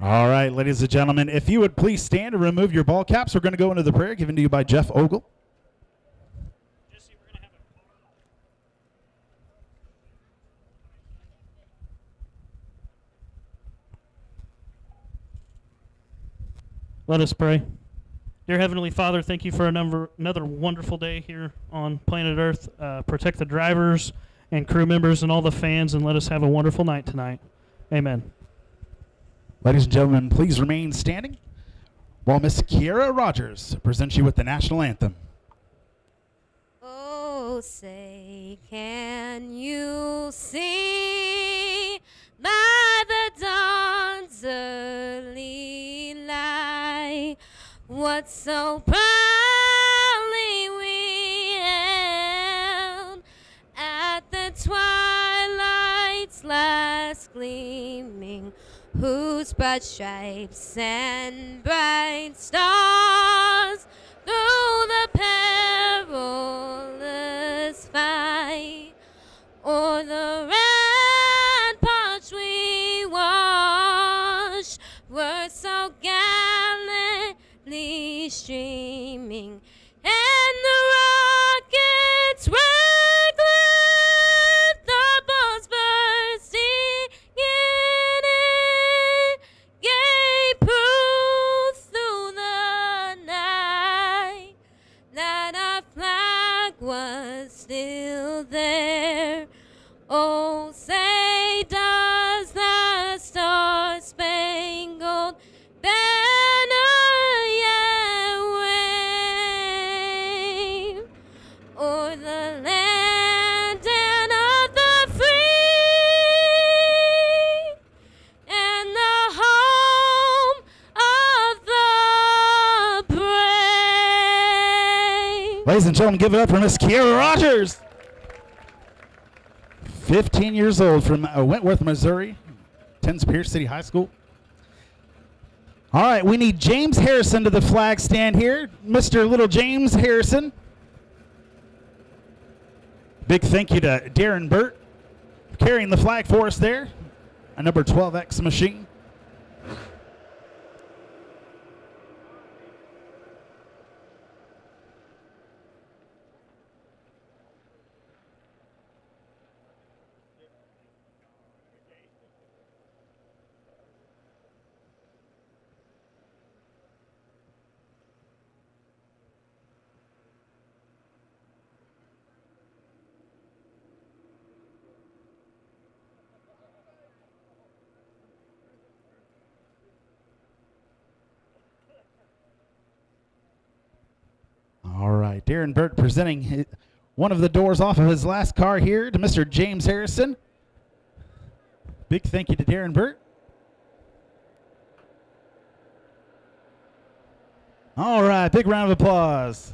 All right, ladies and gentlemen, if you would please stand and remove your ball caps, we're going to go into the prayer given to you by Jeff Ogle. Let us pray. Dear Heavenly Father, thank you for another wonderful day here on planet Earth. Protect the drivers and crew members and all the fans, and let us have a wonderful night tonight. Amen. Ladies and gentlemen, please remain standing while Miss Kiera Rogers presents you with the national anthem. Oh, say, can you see by the dawn's early light what so proudly we held at the twilight's last gleaming, whose broad stripes and bright stars through the perilous fight o'er the ramparts we watched were so gallantly streaming, and the rockets reckless, the balls bursting in it, gave proof through the night that our flag was still there. Oh, say does the star-spangled banner yet wave o'er the land and of the free and the home of the brave? Ladies and gentlemen, give it up for Miss Kiera Rogers. 15 years old from Wentworth, Missouri, attends Pierce City High School. All right, we need James Harrison to the flag stand here. Mr. Little James Harrison. Big thank you to Darren Burt for carrying the flag for us there. A number 12X machine. All right, Darren Burt presenting one of the doors off of his last car here to Mr. James Harrison. Big thank you to Darren Burt. All right, big round of applause.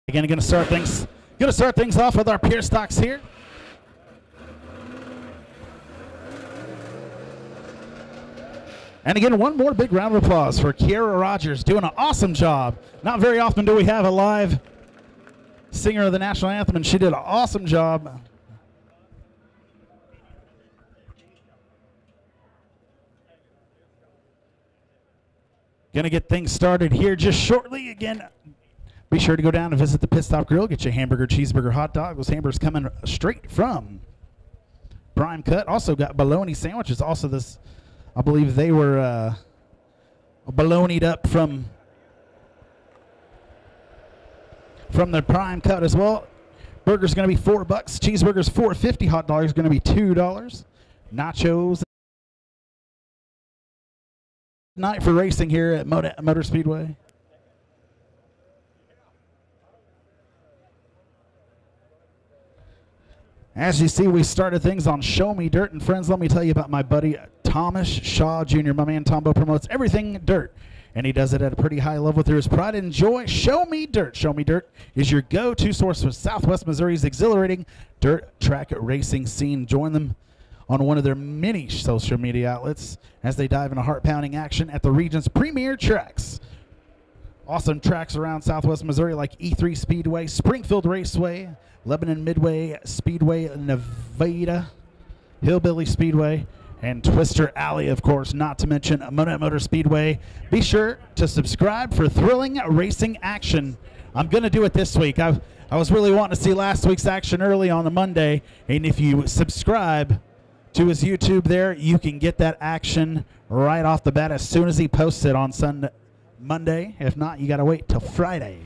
Again, going to start things off with our Pierce stocks here. And again, one more big round of applause for Kiera Rogers, doing an awesome job. Not very often do we have a live singer of the national anthem, and she did an awesome job. Going to get things started here just shortly. Again, be sure to go down and visit the Pit Stop Grill. Get your hamburger, cheeseburger, hot dog. Those hamburgers coming straight from Prime Cut. Also got bologna sandwiches. Also this, I believe they were bolognaed up from the Prime Cut as well. Burger's going to be $4. Cheeseburger's $4.50. Hot dog is going to be $2. nachos. Night for racing here at Monett Motor Speedway. As you see, we started things on Show Me Dirt. And friends, let me tell you about my buddy Thomas Shaw Jr. My man Tombo promotes everything dirt, and he does it at a pretty high level through his pride and joy. Show Me Dirt. Show Me Dirt is your go-to source for Southwest Missouri's exhilarating dirt track racing scene. Join them on one of their many social media outlets as they dive into heart-pounding action at the region's premier tracks. Awesome tracks around Southwest Missouri like E3 Speedway, Springfield Raceway, Lebanon Midway Speedway, Nevada Hillbilly Speedway, and Twister Alley, of course, not to mention Monett Motor Speedway. Be sure to subscribe for thrilling racing action. I'm going to do it this week. I was really wanting to see last week's action early on the Monday, and if you subscribe to his YouTube there, you can get that action right off the bat as soon as he posts it on Monday. If not, you got to wait till Friday.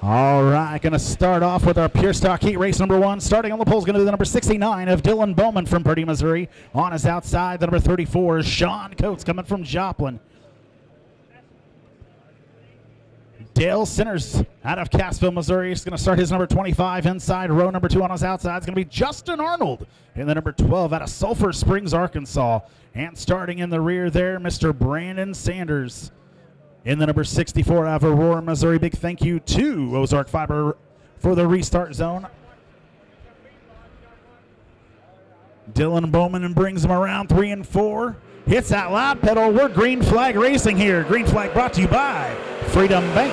All right, going to start off with our Pure Stock Heat Race number 1. Starting on the pole is going to be the number 69 of Dylan Bowman from Purdy, Missouri. On his outside, the number 34 is Sean Coates coming from Joplin. Dale Sinners out of Cassville, Missouri is going to start his number 25 inside. Row number 2 on his outside is going to be Justin Arnold in the number 12 out of Sulphur Springs, Arkansas. And starting in the rear there, Mr. Brandon Sanders in the number 64 out of Aurora, Missouri. Big thank you to Ozark Fiber for the restart zone. Dylan Bowman brings him around 3 and 4. Hits that loud pedal. We're green flag racing here. Green flag brought to you by Freedom Bank.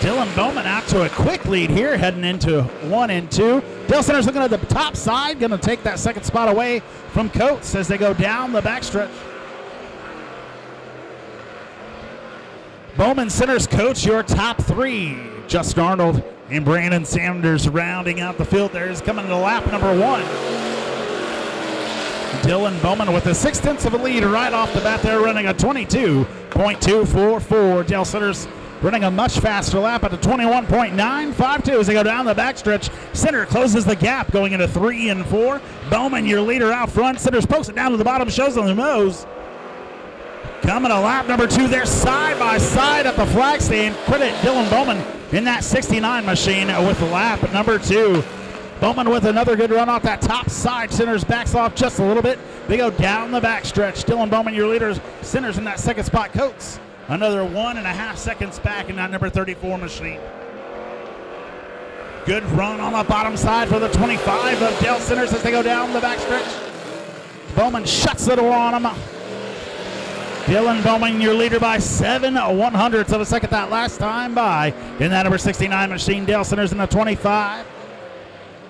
Dylan Bowman out to a quick lead here, heading into 1 and 2. Dale Center's looking at the top side, going to take that second spot away from Coates as they go down the backstretch. Bowman Center's Coach, your top 3. Justin Arnold and Brandon Sanders rounding out the field. There is coming to lap number 1. Dylan Bowman with a 6/10 of a lead right off the bat there, running a 22.244. Dale Center's running a much faster lap at a 21.952 as they go down the backstretch. Center closes the gap going into 3 and 4. Bowman, your leader out front. Center's pokes it down to the bottom, shows on the nose. Coming to lap number 2 there, side by side at the flag stand. Credit Dylan Bowman in that 69 machine with lap number 2. Bowman with another good run off that top side. Centers backs off just a little bit. They go down the backstretch. Dylan Bowman, your leader. Centers in that second spot. Coates another 1.5 seconds back in that number 34 machine. Good run on the bottom side for the 25 of Dale Centers as they go down the backstretch. Bowman shuts the door on him. Dylan Bowman, your leader by 7/100ths of a second that last time by in that number 69 machine. Dale Centers in the 25.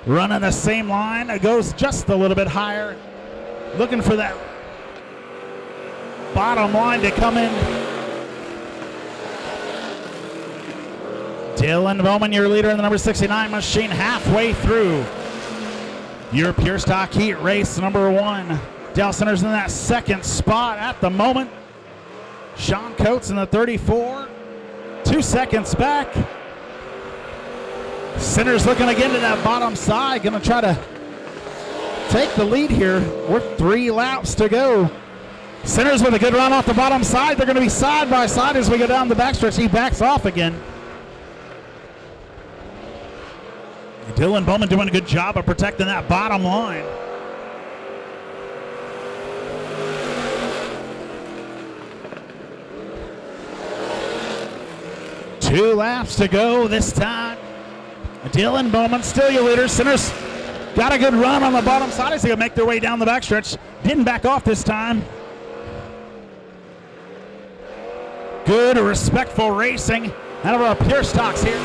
Running the same line. It goes just a little bit higher. Looking for that bottom line to come in. Dylan Bowman, your leader in the number 69 machine, halfway through your Pure Stock Heat Race number 1. Dale Centers in that second spot at the moment. Sean Coates in the 34, 2 seconds back. Centers looking again to that bottom side, going to try to take the lead here with 3 laps to go. Centers with a good run off the bottom side. They're going to be side by side as we go down the backstretch. He backs off again. Dylan Bowman doing a good job of protecting that bottom line. Two laps to go this time. Dylan Bowman still your leader. Centers got a good run on the bottom side as they make their way down the backstretch. Didn't back off this time. Good, respectful racing out of our Pure Stocks here.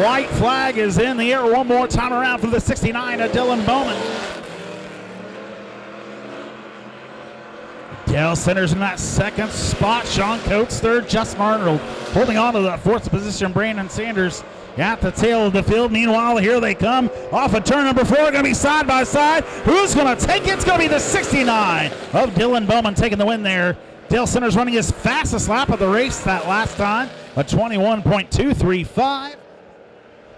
White flag is in the air one more time around for the 69 of Dylan Bowman. Dale Centers in that second spot. Sean Coates third. Justin Arnold holding on to the 4th position. Brandon Sanders at the tail of the field. Meanwhile, here they come off of turn number 4. Going to be side by side. Who's going to take it? It's going to be the 69 of Dylan Bowman taking the win there. Dale Centers running his fastest lap of the race that last time, a 21.235.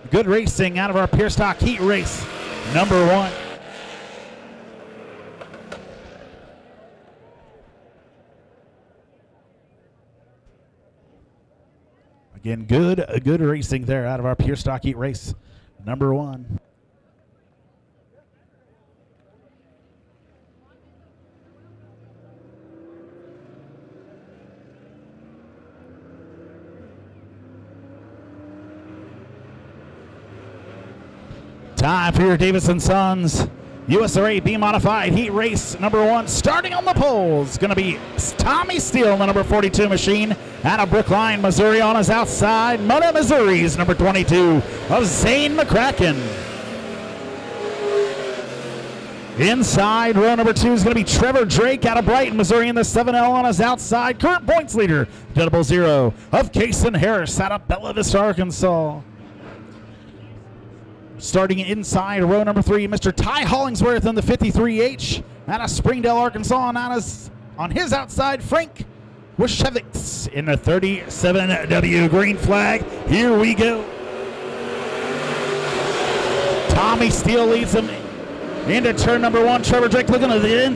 Good racing out of our Pure Stock Heat race number 1. Again, good racing there out of our Pure Stock Heat race number 1. Time for your Davis & Sons USRA B Modified Heat Race number 1. Starting on the poles, going to be Tommy Steele, the number 42 machine, out of Brookline, Missouri on his outside. Monett, Missouri's number 22 of Zane McCracken. Inside row number 2 is going to be Trevor Drake out of Brighton, Missouri in the 7L on his outside. Current points leader, 000 of Kason Harris out of Bella Vista, Arkansas. Starting inside row number 3, Mr. Ty Hollingsworth in the 53H out of Springdale, Arkansas, and on his outside, Frank Wishevitz in the 37W green flag. Here we go. Tommy Steele leads him into turn number 1. Trevor Drake looking to the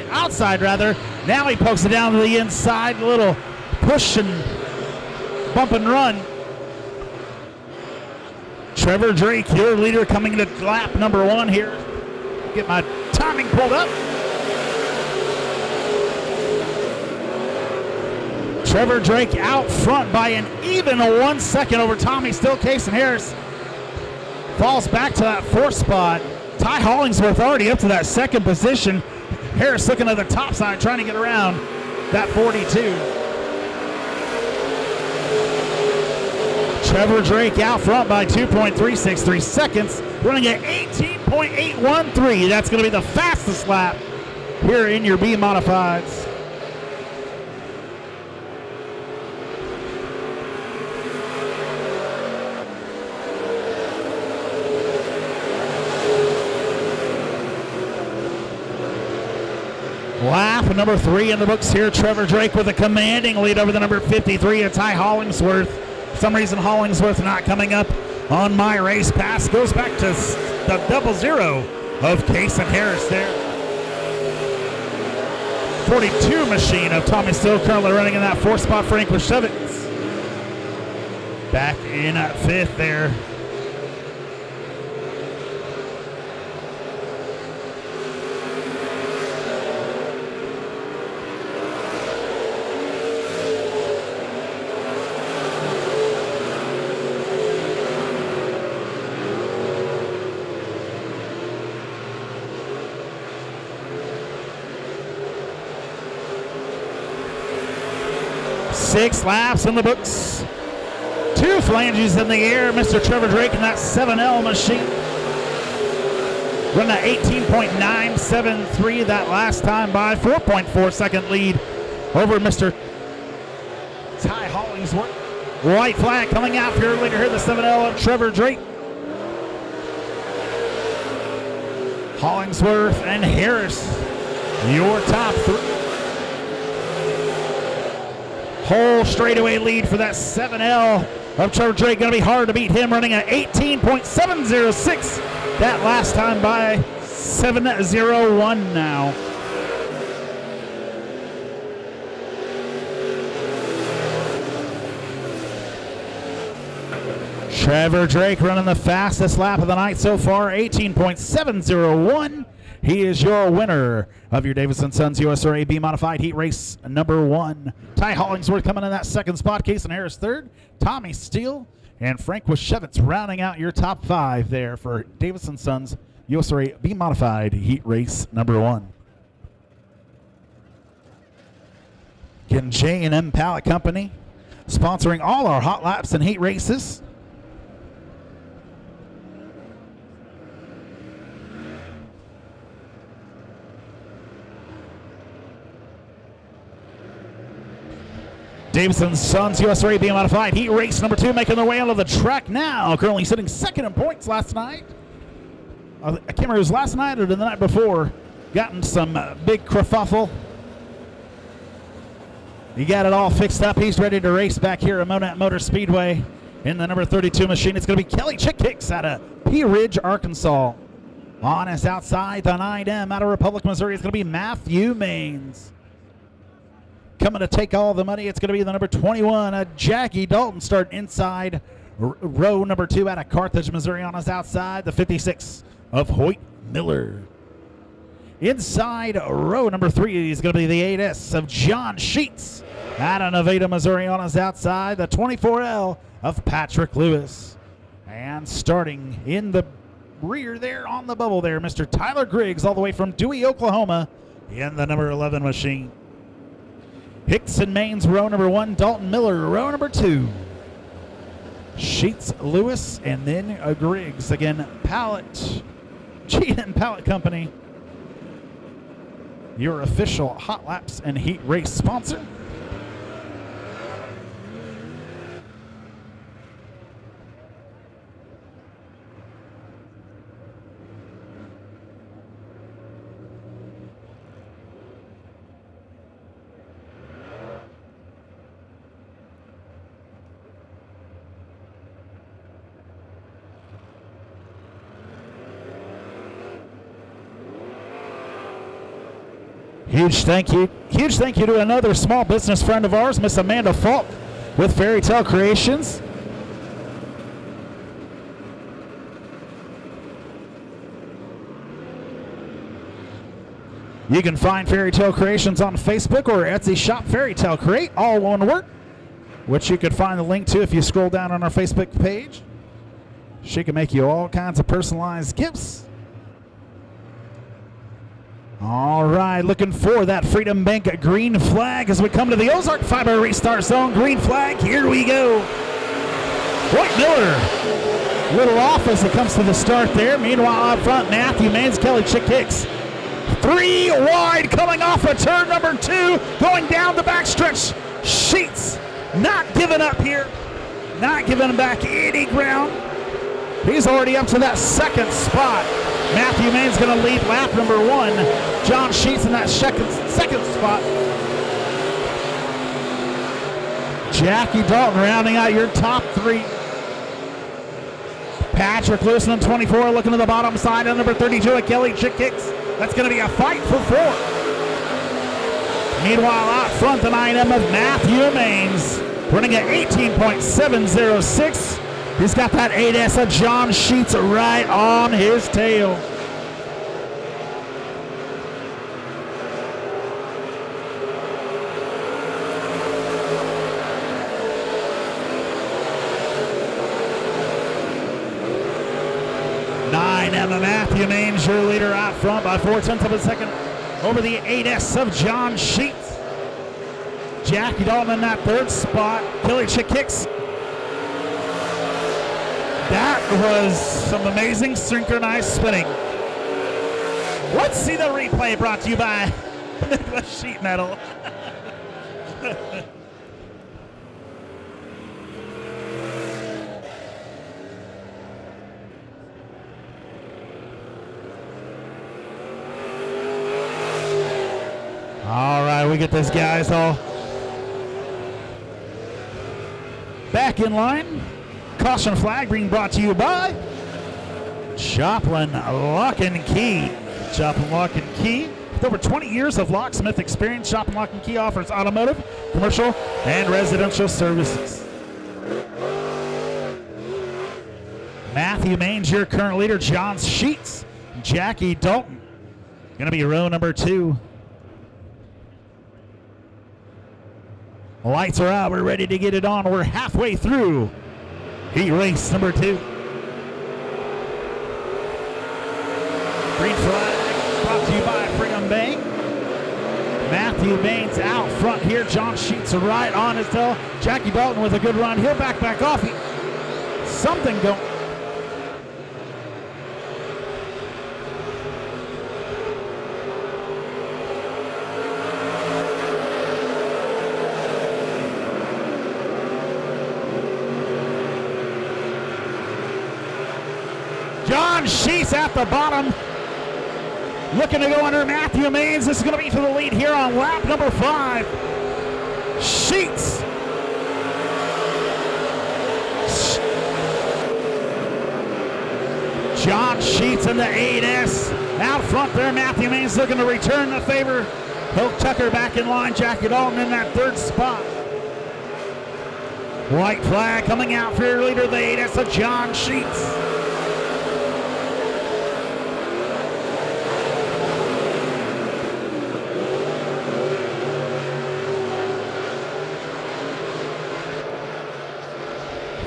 outside rather. Now he pokes it down to the inside, a little push and bump and run. Trevor Drake, your leader, coming to lap number 1 here. Get my timing pulled up. Trevor Drake out front by an even 1 second over Tommy Steele. Kason Harris falls back to that 4th spot. Ty Hollingsworth already up to that 2nd position. Harris looking at the top side, trying to get around that 42. Trevor Drake out front by 2.363 seconds, running at 18.813. That's going to be the fastest lap here in your B Modifieds. Lap number 3 in the books here. Trevor Drake with a commanding lead over the number 53 of Ty Hollingsworth. For some reason, Hollingsworth not coming up on my race pass. Goes back to the 000 of Kason Harris there. 42 machine of Tommy Steele currently running in that 4th spot. Frank Wishevitz back in 5th there. Six laps in the books. 2 flanges in the air. Mr. Trevor Drake in that 7L machine. Running at 18.973 that last time by. 4.4 second lead over Mr. Ty Hollingsworth. White flag coming out for your leader here, the 7L of Trevor Drake. Hollingsworth and Harris, your top 3. Whole straightaway lead for that 7L of Trevor Drake. Going to be hard to beat him, running at 18.706 that last time by. 7:01 now. Trevor Drake running the fastest lap of the night so far, 18.701. He is your winner of your Davis & Sons USRA B Modified Heat Race number 1. Ty Hollingsworth coming in that 2nd spot. Kason Harris 3rd. Tommy Steele and Frank Wishevitz rounding out your top 5 there for Davis & Sons USRA B Modified Heat Race number 1. Again, J&M Pallet Company sponsoring all our hot laps and heat races. Davis & Sons USRA B Modified Heat Race number 2 making their way onto the track now. Currently sitting 2nd in points last night. I can't remember if it was last night or the night before, gotten some big kerfuffle. He got it all fixed up. He's ready to race back here at Monett Motor Speedway in the number 32 machine. It's going to be Kelly Chick Hicks out of Pea Ridge, Arkansas. On his outside, the 9M out of Republic, Missouri. It's going to be Matthew Maines. Coming to take all the money, it's going to be the number 21, Jackie Dalton, starting inside row number 2 out of Carthage, Missouri. On his outside, the 56 of Hoyt Miller. Inside row number 3 is going to be the 8S of John Sheets out of Nevada, Missouri. On his outside, the 24L of Patrick Lewis. And starting in the rear there on the bubble there, Mr. Tyler Griggs, all the way from Dewey, Oklahoma, in the number 11 machine. Hicks and Maines, row number 1. Dalton Miller, row number 2. Sheets, Lewis, and then Griggs. Again, G&M Pallet Company, your official Hot Laps and Heat Race sponsor. Huge thank you to another small business friend of ours, Miss Amanda Falk with Fairy Tale Creations. You can find Fairy Tale Creations on Facebook or Etsy shop Fairy Tale Create, all one word, which you can find the link to if you scroll down on our Facebook page. She can make you all kinds of personalized gifts. All right, looking for that Freedom Bank green flag as we come to the Ozark Fiber Restart Zone. Green flag, here we go. Hoyt Miller, a little off as it comes to the start there. Meanwhile, up front, Matthew Maines, Kelly Chick Hicks. 3 wide coming off of turn number 2, going down the backstretch. Sheets not giving up here, not giving back any ground. He's already up to that second spot. Matthew Maines going to lead lap number 1. John Sheets in that second spot. Jackie Dalton rounding out your top 3. Patrick Lewis on 24 looking to the bottom side on number 32 at Kelly Chick Hicks. That's going to be a fight for 4. Meanwhile, out front, the 9M of Matthew Maines running at 18.706. He's got that 8S of John Sheets right on his tail. Matthew Maines, your leader out front by 0.4 of a second over the 8S of John Sheets. Jackie Dalton in that 3rd spot. Kelly Chick Hicks. That was some amazing synchronized spinning. Let's see the replay brought to you by the Sheet Metal. All right, we get those guys all back in line. Caution flag being brought to you by Joplin Lock and Key. Joplin Lock and Key. With over 20 years of locksmith experience, Joplin Lock and Key offers automotive, commercial, and residential services. Matthew Maines, your current leader. John Sheets, Jackie Dalton. Going to be row number 2. Lights are out. We're ready to get it on. We're halfway through heat race number 2. Green flag brought to you by Freedom Bank. Matthew Maines out front here. John Sheets right on his tail. Jackie Dalton with a good run. He'll back off. Something going. John Sheets at the bottom. Looking to go under Matthew Maines. This is going to be for the lead here on lap number 5. Sheets. John Sheets in the 8S. Out front there, Matthew Maines looking to return the favor. He'll tuck her back in line. Jackie Dalton in that 3rd spot. White flag coming out for your leader, the 8S of John Sheets.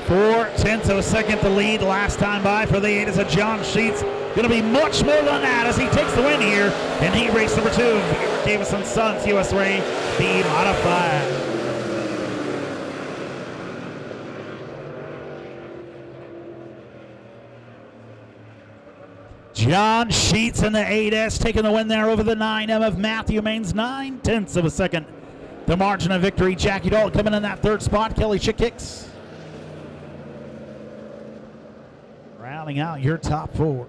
.4 of a second to lead last time by for the 8S of John Sheets. Going to be much more than that as he takes the win here in heat race number 2. Davison Sons USRA B Modified. John Sheets in the 8S taking the win there over the 9M of Matthew Maines. 9/10 of a second. The margin of victory. Jackie Dalton coming in that 3rd spot. Kelly Chicks rounding out your top 4.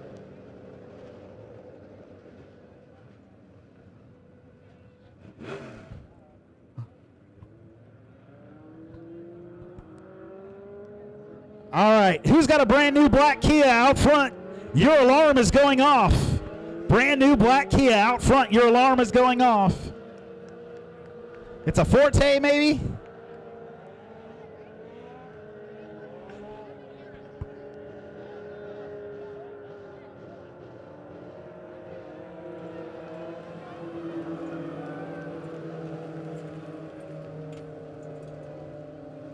All right, who's got a brand new black Kia out front? Your alarm is going off. Brand new black Kia out front. Your alarm is going off. It's a Forte, maybe?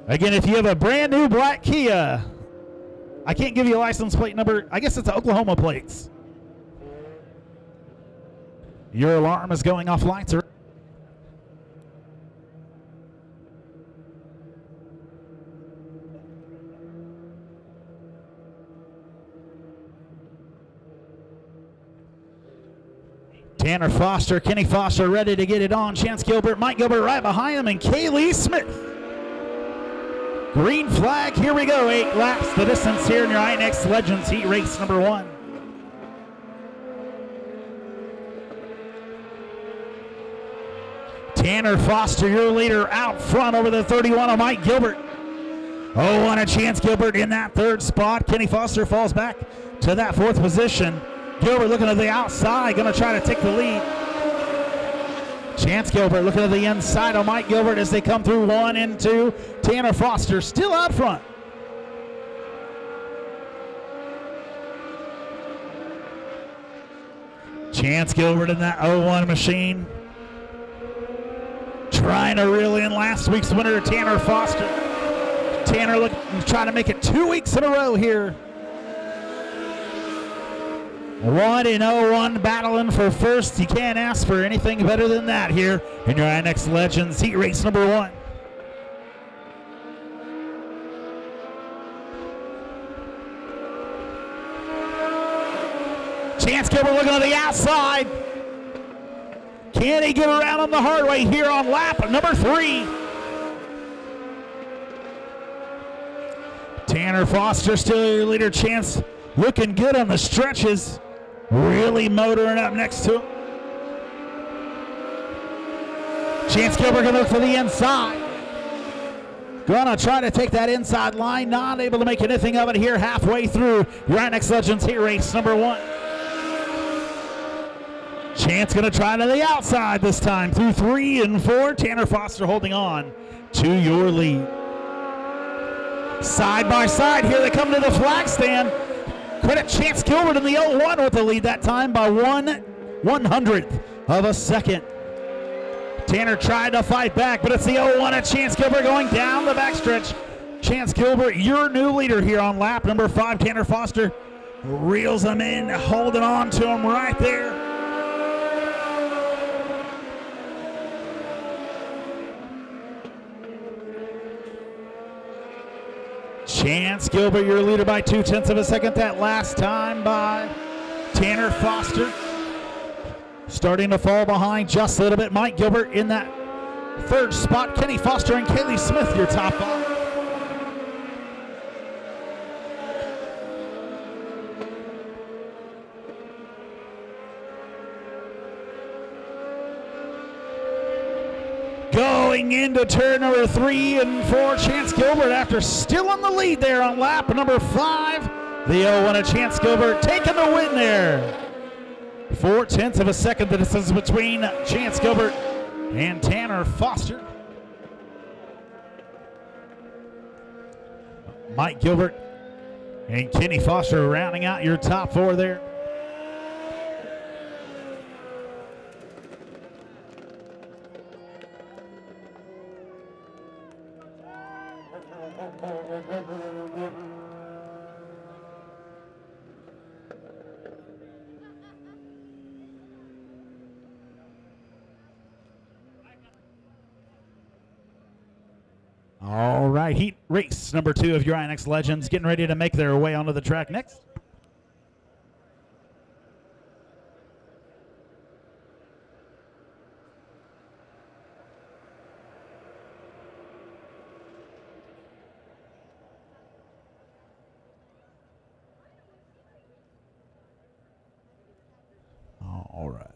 Again, if you have a brand new black Kia, I can't give you a license plate number. I guess it's Oklahoma plates. Your alarm is going off. Lights are. Tanner Foster, Kenny Foster ready to get it on. Chance Gilbert, Mike Gilbert right behind him, and Kaylee Smith. Green flag, here we go. 8 laps the distance here in your INX Legends Heat Race number 1. Tanner Foster, your leader, out front over the 31 of Mike Gilbert. Oh, and a Chance Gilbert in that 3rd spot. Kenny Foster falls back to that 4th position. Gilbert looking to the outside, going to try to take the lead. Chance Gilbert looking to the inside of Mike Gilbert as they come through 1 and 2. Tanner Foster still out front. Chance Gilbert in that 0-1 machine. Trying to reel in last week's winner, Tanner Foster. Tanner looking to try to make it 2 weeks in a row here. 1-0-1 battling for first. You can't ask for anything better than that here in your INX Legends Heat Race number 1. Chance Gilbert looking on the outside. Can he get around on the hard way here on lap number 3? Tanner Foster still your leader. Chance looking good on the stretches. Really motoring up next to him. Chance Gilbert gonna look for the inside. Gonna try to take that inside line. Not able to make anything of it here halfway through your INX Legends Heat Race number 1. Chance gonna try to the outside this time through 3 and 4. Tanner Foster holding on to your lead. Side by side here they come to the flag stand. Credit Chance Gilbert in the 0-1 with the lead that time by 1/100th of a second. Tanner tried to fight back, but it's the 0-1 at Chance Gilbert going down the backstretch. Chance Gilbert, your new leader here on lap number 5. Tanner Foster reels him in, holding on to him right there. Chance Gilbert, your leader by 0.2 of a second. That last time by Tanner Foster. Starting to fall behind just a little bit. Mike Gilbert in that 3rd spot. Kenny Foster and Kaylee Smith, your top 5. Going into turn number 3 and 4, Chance Gilbert after still on the lead there on lap number 5. The 0-1 of Chance Gilbert taking the win there. 0.4 of a second the distance between Chance Gilbert and Tanner Foster. Mike Gilbert and Kenny Foster rounding out your top 4 there. All right, heat race number 2 of your INX Legends getting ready to make their way onto the track next. All right.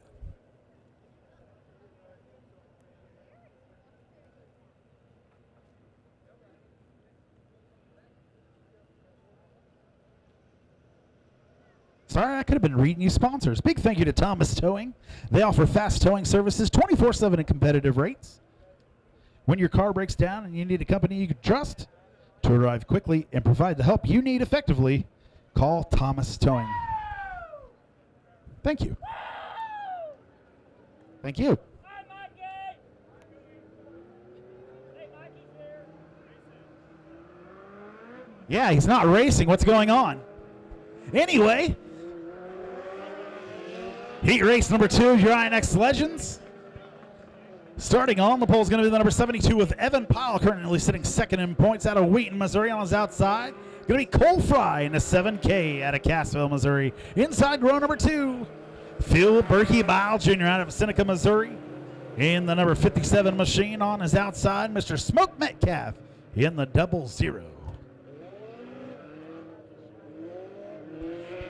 Sorry, I could have been reading you sponsors. Big thank you to Thomas Towing. They offer fast towing services 24/7 at competitive rates. When your car breaks down and you need a company you can trust to arrive quickly and provide the help you need effectively, call Thomas Towing. Thank you. Thank you. Yeah, he's not racing. What's going on? Anyway, heat race number 2 of your INX Legends. Starting on the pole is going to be the number 72 with Evan Powell, currently sitting second in points out of Wheaton, Missouri. On his outside, going to be Cole Fry in the 7K out of Cassville, Missouri. Inside row number 2, Phil Berkey-Bile Jr. out of Seneca, Missouri. In the number 57 machine on his outside, Mr. Smoke Metcalf in the 00.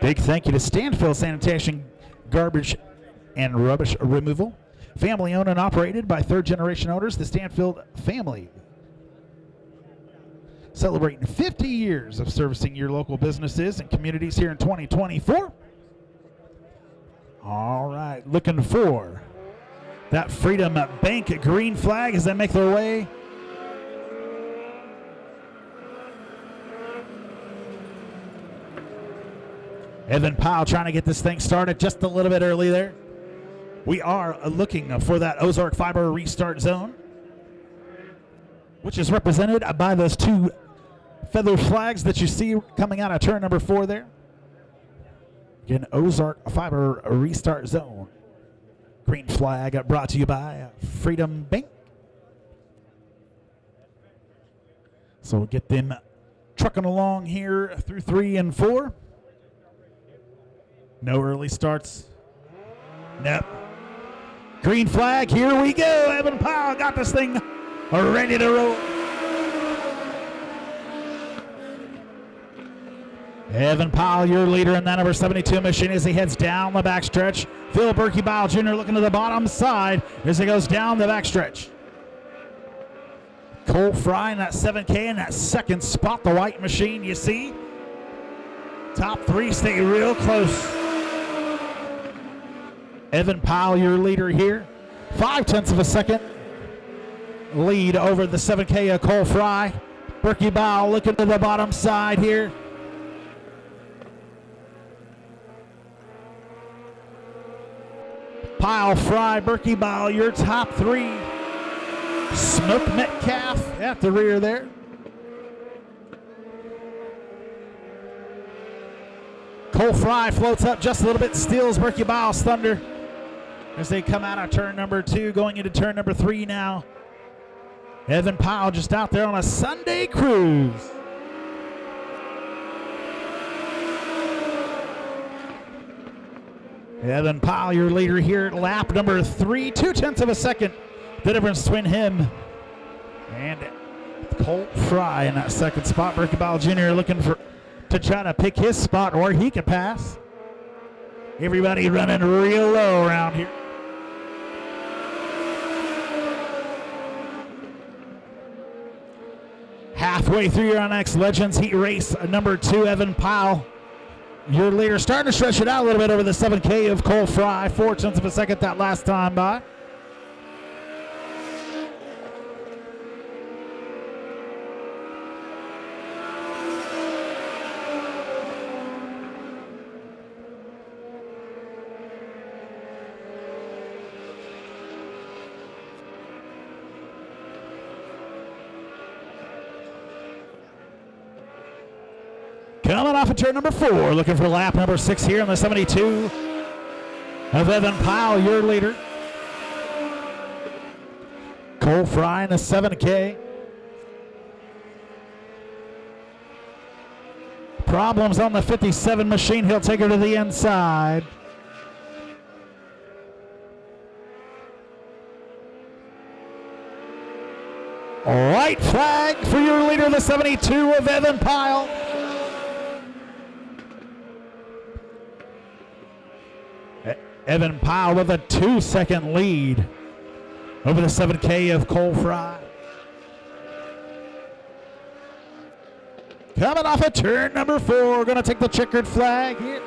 Big thank you to Stanfield Sanitation Garbage and Rubbish Removal. Family owned and operated by third-generation owners, the Stanfield family. Celebrating 50 years of servicing your local businesses and communities here in 2024. All right, looking for that Freedom Bank green flag as they make their way. Evan Powell trying to get this thing started just a little bit early there. We are looking for that Ozark Fiber restart zone, which is represented by those 2 feather flags that you see coming out of turn number 4 there. Again, Ozark Fiber restart zone. Green flag brought to you by Freedom Bank. So we'll get them trucking along here through 3 and 4. No early starts. Nope. Green flag, here we go. Evan Powell got this thing ready to roll. Evan Powell, your leader in that number 72 machine as he heads down the backstretch. Phil Berkey-Bile Jr. looking to the bottom side as he goes down the backstretch. Cole Fry in that 7K in that second spot, the white machine you see. Top 3 stay real close. Evan Powell, your leader here. 0.5 of a second lead over the 7K of Cole Fry. Berkey-Bile looking to the bottom side here. Powell, Fry, Berkey-Bile, your top 3. Smoke Metcalf at the rear there. Cole Fry floats up just a little bit, steals Berkey-Bile's thunder as they come out of turn number 2, going into turn number 3 now. Evan Powell just out there on a Sunday cruise. Evan Powell, your leader here at lap number 3, 0.2 of a second. The difference between him and Colt Fry in that second spot. Berkey-Bile Jr. looking to try to pick his spot where he could pass. Everybody running real low around here. Halfway through your next Legends Heat Race, number 2, Evan Powell. Your leader starting to stretch it out a little bit over the 7K of Cole Fry. 0.4 of a second that last time by. Coming off of turn number 4, looking for lap number 6 here on the 72 of Evan Powell, your leader. Cole Fry in the 7K. Problems on the 57 machine. He'll take her to the inside. White flag for your leader, the 72 of Evan Powell. Evan Powell with a 2-second lead over the 7K of Cole Fry. Coming off of turn number 4, going to take the checkered flag here.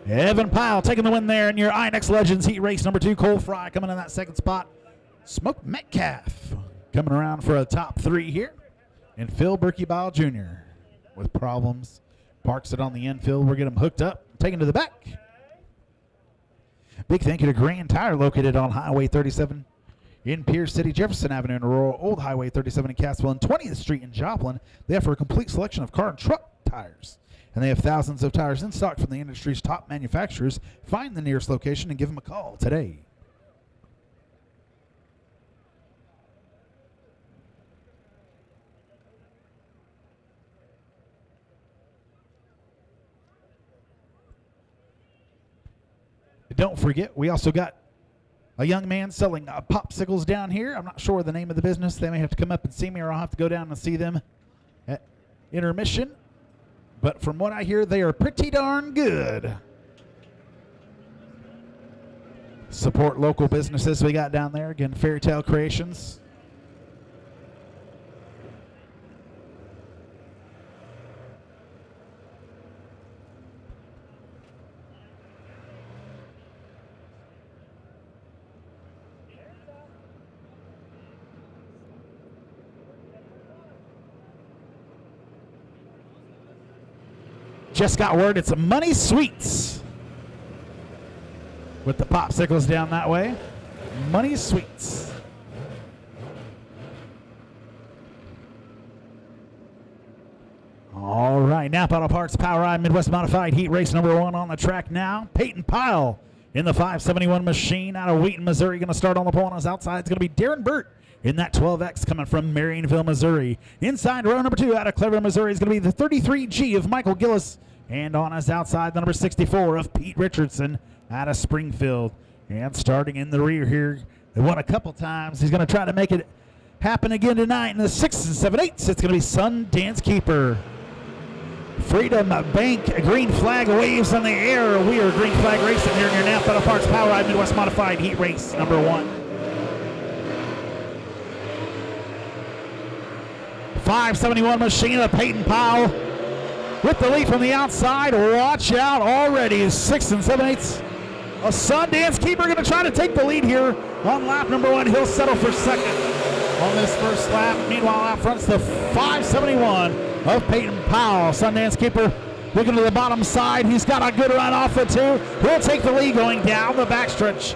Evan Powell taking the win there in your INX Legends Heat Race number 2. Cole Fry coming in that second spot. Smoke Metcalf coming around for a top 3 here. And Phil Berkey-Bile Jr. with problems. Parks it on the infield. We're getting him hooked up, taken to the back. Big thank you to Grand Tire, located on Highway 37 in Pierce City, Jefferson Avenue in Aurora, Old Highway 37 in Cassville, and 20th Street in Joplin. They offer a complete selection of car and truck tires. And they have thousands of tires in stock from the industry's top manufacturers. Find the nearest location and give them a call today. Don't forget, we also got a young man selling popsicles down here. I'm not sure the name of the business. They may have to come up and see me, or I'll have to go down and see them at intermission. But from what I hear, they are pretty darn good. Support local businesses we got down there. Again, Fairy Tale Creations. Just got word it's Money Sweets with the popsicles down that way. Money Sweets. All right, Napa Auto Parts POWRi Midwest Modified Heat Race number 1 on the track now. Peyton Pyle in the 571 machine out of Wheaton, Missouri. Going to start on the pole on his outside. It's going to be Darren Burt in that 12X coming from Marionville, Missouri. Inside row number 2 out of Cleveland, Missouri is going to be the 33G of Michael Gillis. And on his outside, the number 64 of Pete Richardson out of Springfield. And starting in the rear here, they won a couple times. He's going to try to make it happen again tonight in the 6 and 7/8. It's going to be Sundance Keeper. Freedom Bank green flag waves in the air. We are green flag racing here in your Napa Auto Parts POWRi Midwest Modified Heat Race number 1. 571 machine of Peyton Powell with the lead from the outside. Watch out already. 6 and 7/8. A Sundance Keeper going to try to take the lead here on lap number 1. He'll settle for second on this first lap. Meanwhile, out front's the 571 of Peyton Powell. Sundance Keeper looking to the bottom side. He's got a good run off the 2. He'll take the lead going down the backstretch.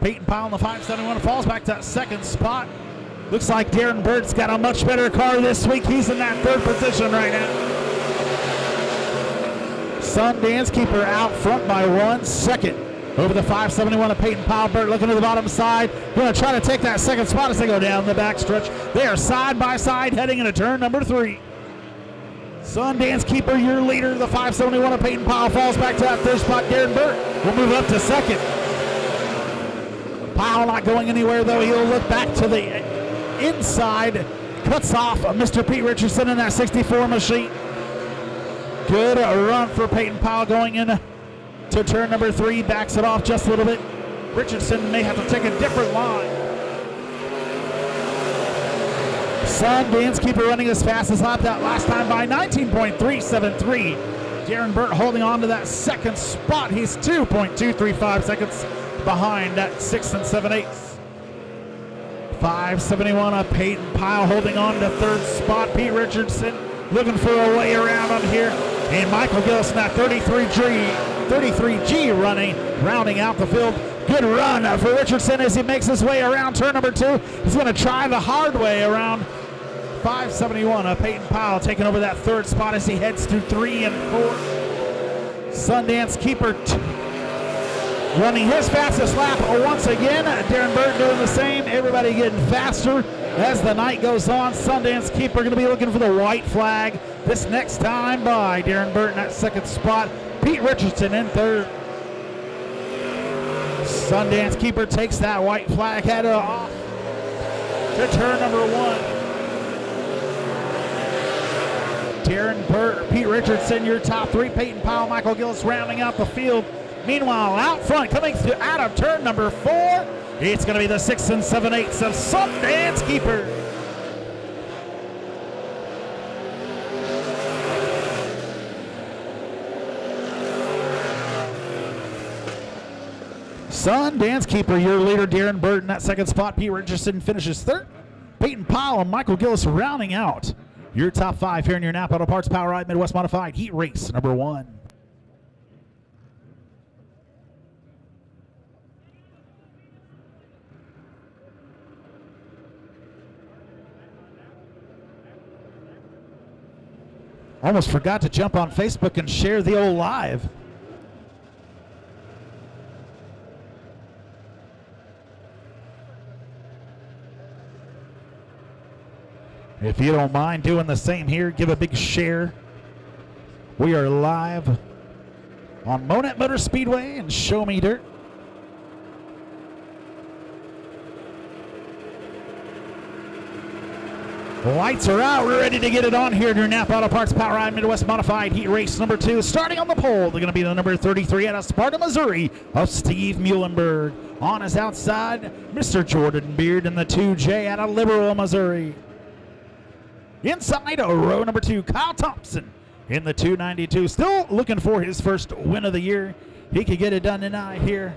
Peyton Powell in the 571 falls back to that second spot. Looks like Darren Burt's got a much better car this week. He's in that 3rd position right now. Sundance Keeper out front by 1 second over the 571 of Peyton Powell. Burt looking to the bottom side. Going to try to take that second spot as they go down the backstretch. They are side by side heading into turn number 3. Sundance Keeper, your leader. The 571 of Peyton Powell falls back to that 3rd spot. Darren Burt will move up to 2nd. Powell not going anywhere, though. He'll look back to the inside. Cuts off Mr. Pete Richardson in that 64 machine. Good run for Peyton Powell going in to turn number 3, backs it off just a little bit. Richardson may have to take a different line. Sundance Keeper running his fastest lap that last time by 19.373. Darren Burt holding on to that second spot. He's 2.235 seconds behind that 6 7/8. 571 up Peyton Pyle holding on to third spot. Pete Richardson looking for a way around on here. And Michael Gillis in that 33G running, rounding out the field. Good run for Richardson as he makes his way around turn number 2. He's going to try the hard way around 571. Peyton Powell taking over that third spot as he heads through 3 and 4. Sundance Keeper running his fastest lap once again. Darren Burton doing the same. Everybody getting faster as the night goes on. Sundance Keeper going to be looking for the white flag this next time by Darren Burton at second spot. Pete Richardson in third. Sundance Keeper takes that white flag head off to turn number 1. Darren Burt, Pete Richardson, your top 3. Peyton Powell, Michael Gillis rounding out the field. Meanwhile, out front, coming out of turn number 4, it's going to be the 6 7/8 of Sundance Keeper. Sundance Keeper, your leader, Darren Burton, that second spot. Pete Richardson finishes third. Peyton Powell and Michael Gillis rounding out your top 5 here in your Napa Auto Parts POWRi Midwest Modified Heat Race number 1. Almost forgot to jump on Facebook and share the old live. If you don't mind doing the same here, give a big share. We are live on Monett Motor Speedway and Show Me Dirt. The lights are out. We're ready to get it on here in your Napa Auto Parts POWRi Midwest Modified Heat Race number 2. Starting on the pole, they're going to be the number 33 out of Sparta, Missouri, of Steve Muhlenberg. On his outside, Mr. Jordan Beard in the 2J out of Liberal, Missouri. Inside, row number 2, Kyle Thompson in the 292. Still looking for his first win of the year. He could get it done tonight here.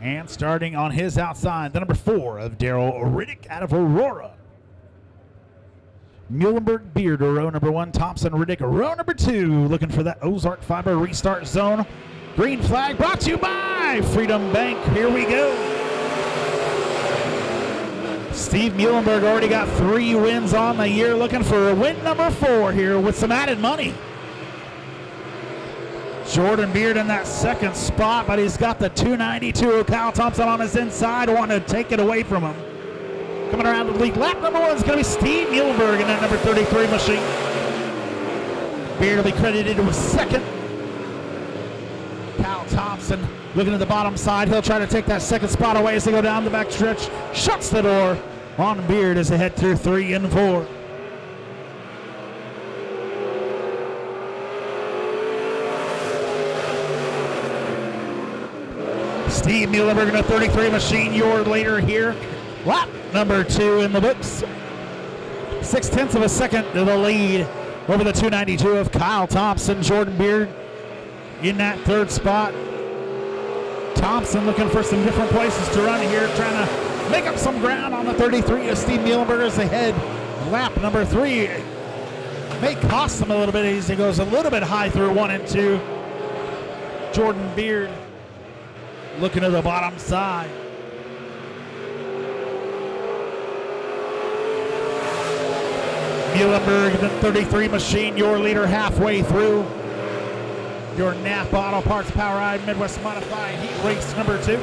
And starting on his outside, the number 4 of Daryl Riddick out of Aurora. Muhlenberg, Beard, row number 1. Thompson, Riddick, row number 2. Looking for that Ozark Fiber restart zone. Green flag brought to you by Freedom Bank. Here we go. Steve Muhlenberg already got 3 wins on the year. Looking for win number 4 here with some added money. Jordan Beard in that second spot, but he's got the 292. Kyle Thompson on his inside, wanting to take it away from him. Coming around the lead, lap number 1 is going to be Steve Muhlenberg in that number 33 machine. Beard will be credited with second. Kyle Thompson looking at the bottom side. He'll try to take that second spot away as they go down the back stretch. Shuts the door on Beard as they head through 3 and 4. Steve Muhlenberg in a 33 machine, your leader here. Lap number 2 in the books. 0.6 of a second to the lead over the 292 of Kyle Thompson. Jordan Beard in that third spot. Thompson looking for some different places to run here, trying to make up some ground on the 33 of Steve Muhlenberg as they head lap number 3. May cost him a little bit as he goes a little bit high through 1 and 2. Jordan Beard looking at the bottom side. Muhlenberg, the 33 machine, your leader halfway through your Napa Auto Parts POWRi Midwest Modified Heat Race number 2.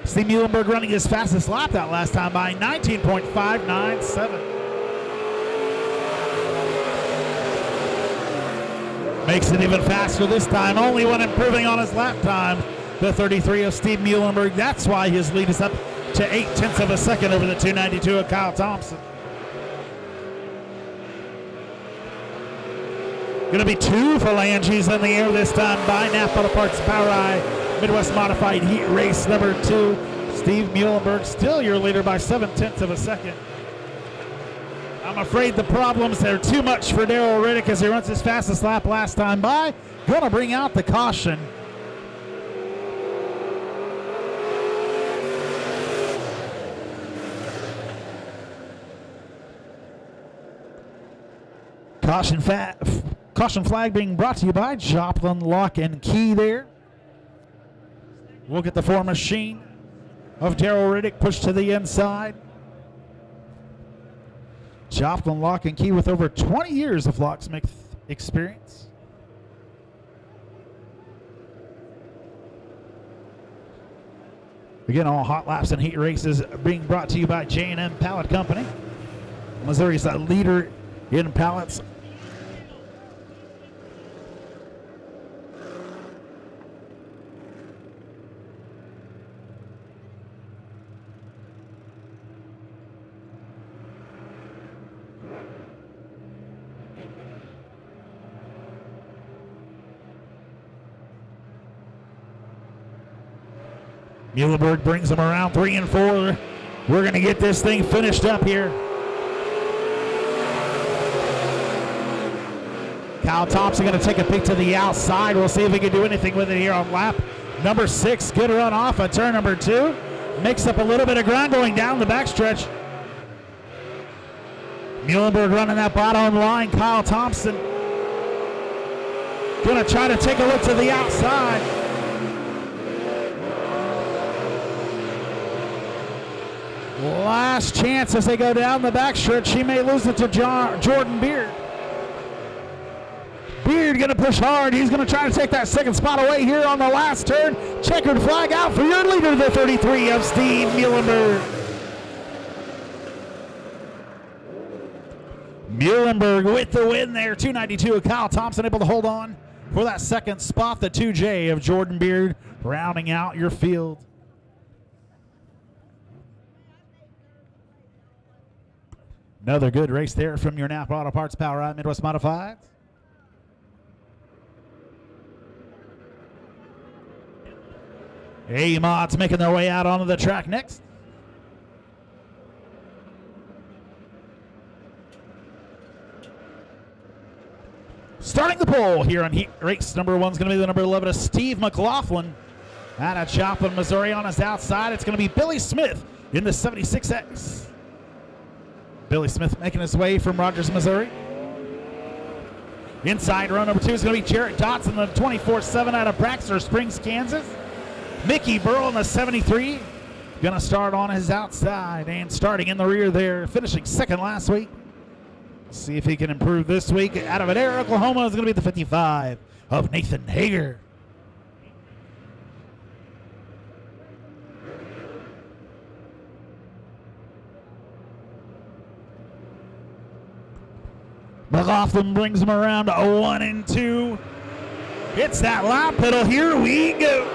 Steve Muhlenberg running his fastest lap that last time by 19.597. Makes it even faster this time, only one improving on his lap time. The 33 of Steve Muhlenberg, that's why his lead is up to 0.8 of a second over the 292 of Kyle Thompson. Going to be 2 phalanges in the air this time by Napa Auto Parts POWRi Midwest Modified Heat Race number 2. Steve Muhlenberg still your leader by 7/10 of a second. I'm afraid the problems are too much for Daryl Riddick as he runs his fastest lap last time by. Going to bring out the caution. Caution flag being brought to you by Joplin Lock and Key there. We'll get the 4 machine of Daryl Riddick pushed to the inside. Joplin Lock and Key with over 20 years of locksmith experience. Again, all hot laps and heat races being brought to you by J&M Pallet Company. Missouri's a leader in pallets. Muhlenberg brings them around 3 and 4. We're going to get this thing finished up here. Kyle Thompson going to take a peek to the outside. We'll see if he can do anything with it here on lap number 6. Good run off of turn number 2. Makes up a little bit of ground going down the backstretch. Muhlenberg running that bottom line. Kyle Thompson going to try to take a look to the outside. Last chance as they go down the backstretch. She may lose it to Jordan Beard. Beard going to push hard. He's going to try to take that second spot away here on the last turn. Checkered flag out for your leader, the 33 of Steve Muhlenberg. Muhlenberg with the win there. 292 of Kyle Thompson able to hold on for that second spot. The 2J of Jordan Beard rounding out your field. Another good race there from your Napa Auto Parts POWRi Midwest Modifieds. A-Mods making their way out onto the track next. Starting the pole here on heat race number 1 is going to be the number 11 of Steve McLaughlin out of Joplin, Missouri. On his outside, it's going to be Billy Smith in the 76X. Billy Smith making his way from Rogers, Missouri. Inside row number 2 is going to be Jarrett Dotson, the 24/7 out of Braxton Springs, Kansas. Mickey Burrell in the 73. Going to start on his outside and starting in the rear there, finishing second last week. See if he can improve this week. Out of Adair, Oklahoma is going to be the 55 of Nathan Hager. McLaughlin brings him around to 1 and 2. Hits that lap pedal. Here we go.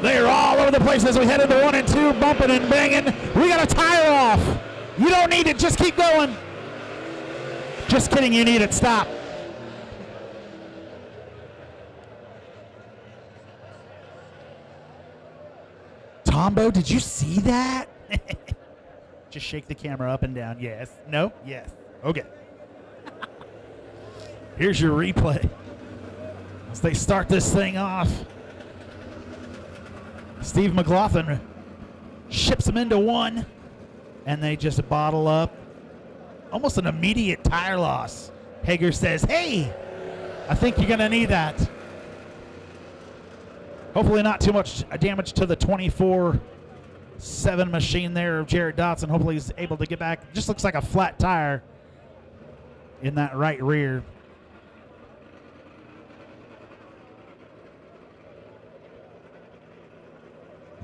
They're all over the place as we head into 1 and 2, bumping and banging. We got a tire off. You don't need it. Just keep going. Just kidding. You need it. Stop. Tombo, did you see that? Just shake the camera up and down. Yes. No. Yes. Okay. Here's your replay. As they start this thing off, Steve McLaughlin ships them into 1, and they just bottle up. Almost an immediate tire loss. Hager says, hey, I think you're going to need that. Hopefully not too much damage to the 24/7 machine there of Jared Dotson. Hopefully he's able to get back. Just looks like a flat tire in that right rear.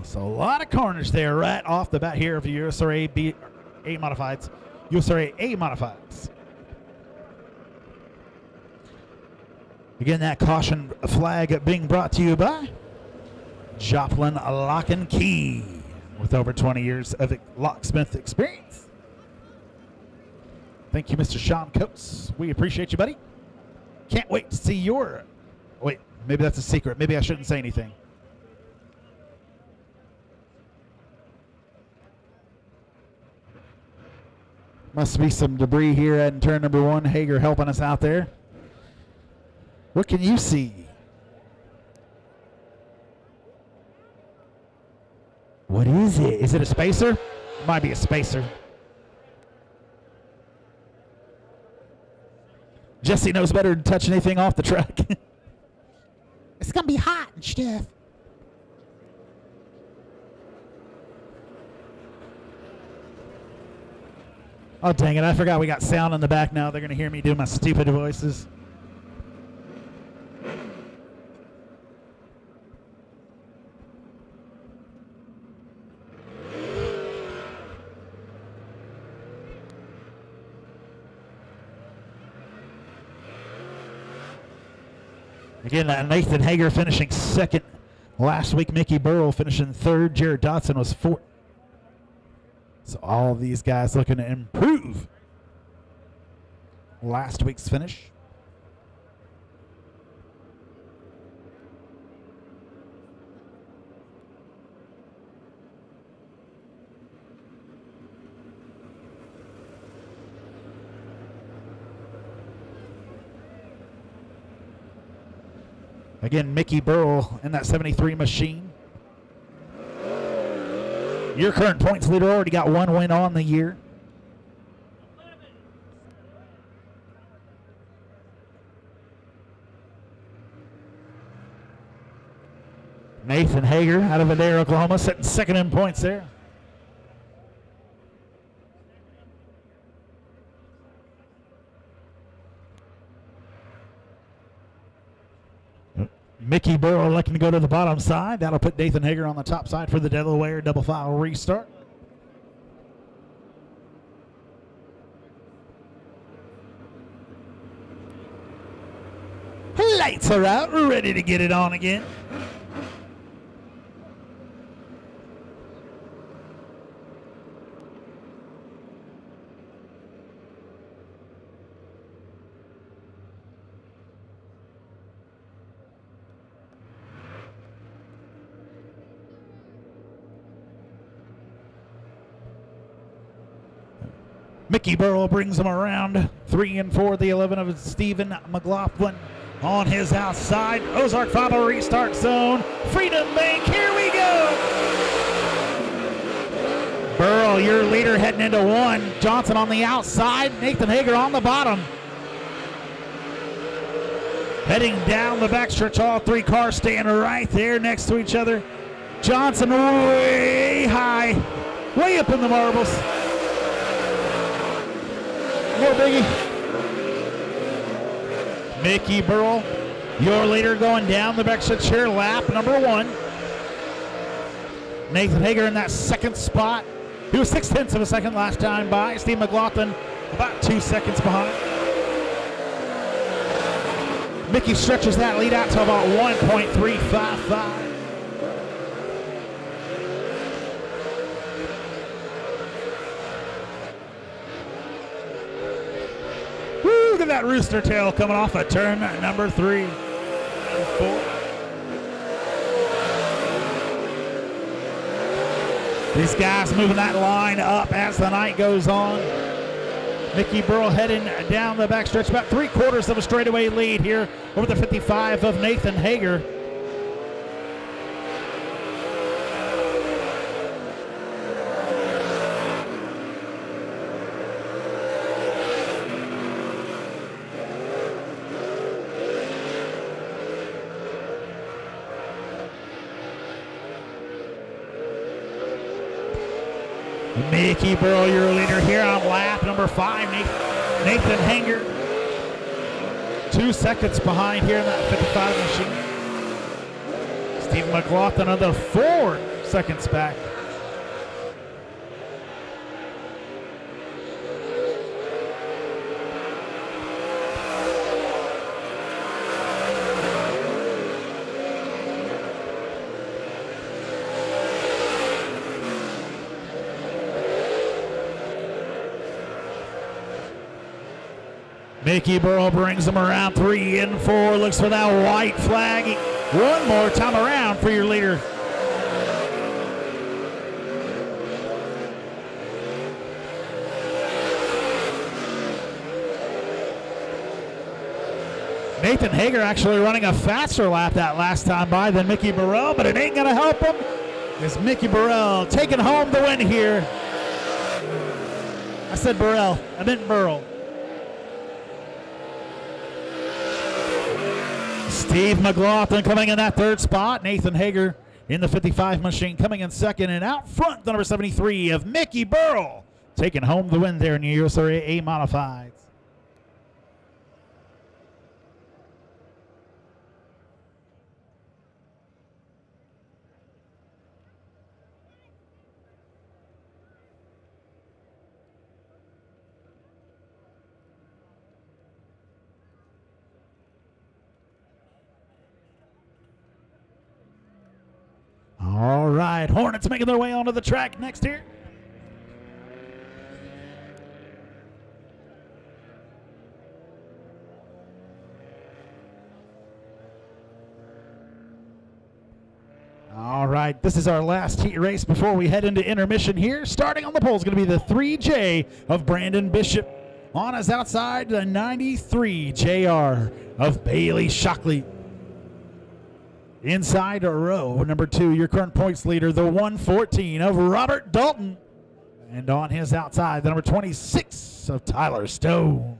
So a lot of carnage there right off the bat here of the USRA A Modifieds. USRA A Modifieds. Again, that caution flag being brought to you by Joplin Lock and Key with over 20 years of locksmith experience. Thank you, Mr. Sean Coates. We appreciate you, buddy. Can't wait to see your... Wait, maybe that's a secret. Maybe I shouldn't say anything. Must be some debris here at turn number 1. Hager helping us out there. What can you see? What is it? Is it a spacer? Might be a spacer. Jesse knows better than touch anything off the track. It's going to be hot and stuff. Oh, dang it. I forgot we got sound in the back now. They're going to hear me do my stupid voices. Again, Nathan Hager finishing second. Last week, Mickey Burrell finishing third. Jared Dotson was fourth. So all of these guys looking to improve last week's finish. Again, Mickey Burrell in that 73 machine. Your current points leader already got 1 win on the year. Nathan Hager out of Adair, Oklahoma, sitting second in points there. Mickey Burrow electing to go to the bottom side. That'll put Nathan Hager on the top side for the Delaware double file restart. Lights are out. We're ready to get it on again. Mickey Burrow brings him around. 3 and 4, the 11 of Stephen McLaughlin on his outside. Ozark 5 restart zone. Freedom Bank, here we go. Burrow, your leader heading into 1. Johnson on the outside. Nathan Hager on the bottom. Heading down the backstretch, all 3 cars staying right there next to each other. Johnson way high, way up in the marbles. More biggie. Mickey Burrell, your leader, going down the backstretch here, lap number 1. Nathan Hager in that second spot. He was 0.6 of a second last time by. Steve McLaughlin about 2 seconds behind. Mickey stretches that lead out to about 1.355. Look at that rooster tail coming off of turn number 3 and 4. These guys moving that line up as the night goes on. Mickey Burrell heading down the backstretch, about 3/4 of a straightaway lead here over the 55 of Nathan Hager. Mickey Burrell, your leader here on lap number 5. Nathan Hager, 2 seconds behind here in that 55 machine. Steve McLaughlin another 4 seconds back. Mickey Burrow brings him around 3 and 4. Looks for that white flag. One more time around for your leader. Nathan Hager actually running a faster lap that last time by than Mickey Burrell, but it ain't going to help him. It's Mickey Burrell taking home the win here. I said Burrell. I meant Burrell. Steve McLaughlin coming in that 3rd spot. Nathan Hager in the 55 machine coming in 2nd. And out front, the number 73 of Mickey Burrell taking home the win there in the USRA A Modifieds. All right, Hornets making their way onto the track next here. All right, this is our last heat race before we head into intermission here. Starting on the pole is going to be the 3J of Brandon Bishop. On his outside, the 93 JR of Bailey Shockley. Inside row number 2, your current points leader, the 114 of Robert Dalton. And on his outside, the number 26 of Tyler Stone.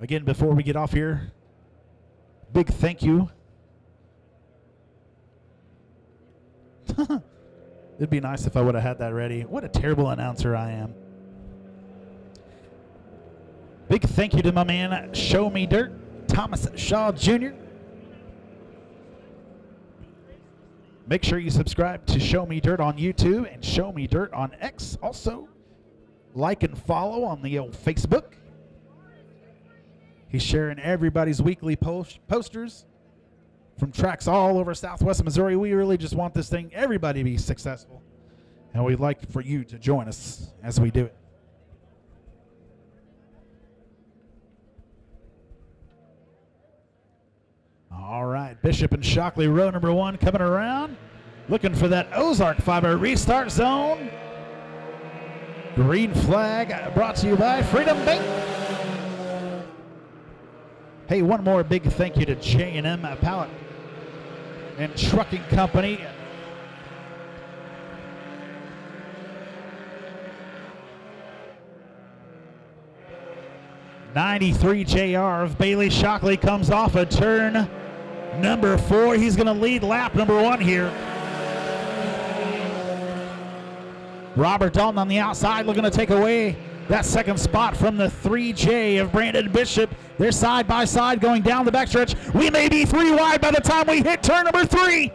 Again, before we get off here, big thank you. It'd be nice if I would have had that ready. What a terrible announcer I am. Big thank you to my man, Show Me Dirt, Thomas Shaw Jr. Make sure you subscribe to Show Me Dirt on YouTube and Show Me Dirt on X. Also, like and follow on the old Facebook. He's sharing everybody's weekly posters from tracks all over Southwest Missouri. We really just want this thing, everybody to be successful. And we'd like for you to join us as we do it. All right, Bishop and Shockley, row number 1 coming around. Looking for that Ozark Fiber restart zone. Green flag brought to you by Freedom Bank. Hey, one more big thank you to J&M Pallet and Trucking Company. '93 JR of Bailey Shockley comes off a turn number 4. He's going to lead lap number 1 here. Robert Dalton on the outside looking to take away that 2nd spot from the 3J of Brandon Bishop. They're side by side going down the backstretch. We may be 3 wide by the time we hit turn number 3.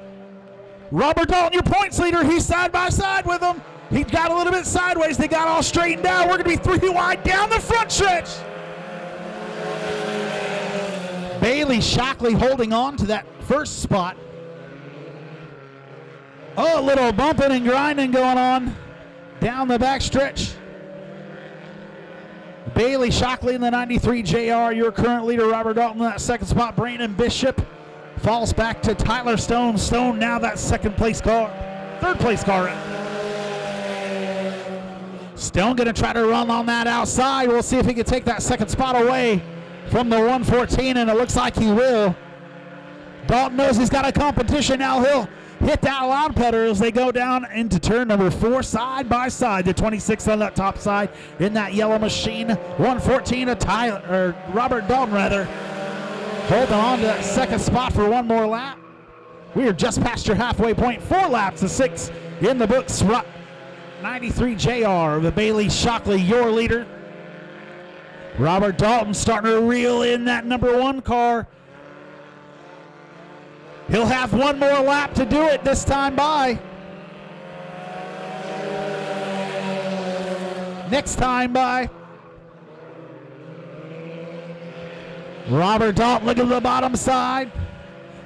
Robert Dalton, your points leader, he's side by side with them. He got a little bit sideways. They got all straightened out. We're going to be 3 wide down the front stretch. Bailey Shockley holding on to that 1st spot. Oh, a little bumping and grinding going on down the backstretch. Bailey Shockley in the 93 JR, your current leader. Robert Dalton in that 2nd spot. Brandon Bishop falls back to Tyler Stone. Stone now that 2nd place car, 3rd place car. Stone going to try to run on that outside. We'll see if he can take that 2nd spot away from the 114, and it looks like he will. Dalton knows he's got a competition now. He'll hit that loud pedal as they go down into turn number 4, side by side. The 26 on that top side in that yellow machine. 114 of Robert Dalton, rather. Holding on to that 2nd spot for one more lap. We are just past your halfway point. 4 laps to 6 in the books. 93 JR, the Bailey Shockley, your leader. Robert Dalton starting to reel in that number 1 car. He'll have one more lap to do it this time by. Next time by. Robert Dalton looking at the bottom side.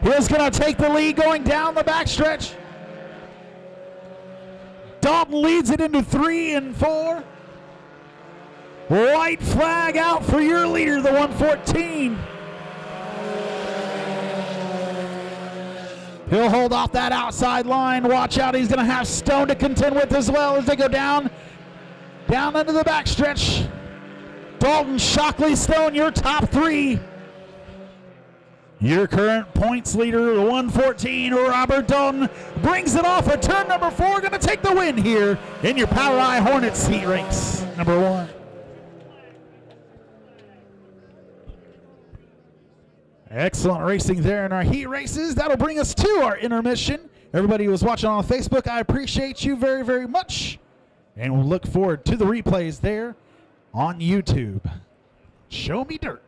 He's going to take the lead going down the backstretch. Dalton leads it into 3 and 4. White flag out for your leader, the 114. He'll hold off that outside line. Watch out, he's going to have Stone to contend with as well as they go down into the backstretch. Dalton, Shockley, Stone, your top 3. Your current points leader, the 114, Robert Dalton, brings it off at turn number 4. Going to take the win here in your POWRi Hornets heat race number 1. Excellent racing there in our heat races. That'll bring us to our intermission. Everybody who was watching on Facebook, I appreciate you very, very much. And we'll look forward to the replays there on YouTube. Show me dirt.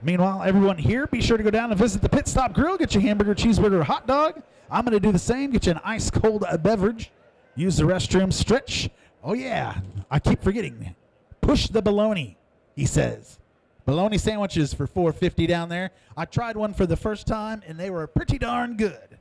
Meanwhile, everyone here, be sure to go down and visit the Pit Stop Grill. Get your hamburger, cheeseburger, hot dog. I'm going to do the same. Get you an ice-cold beverage. Use the restroom. Stretch. Oh, yeah. I keep forgetting. Push the bologna, he says. Bologna sandwiches for $4.50 down there. I tried one for the first time, and they were pretty darn good.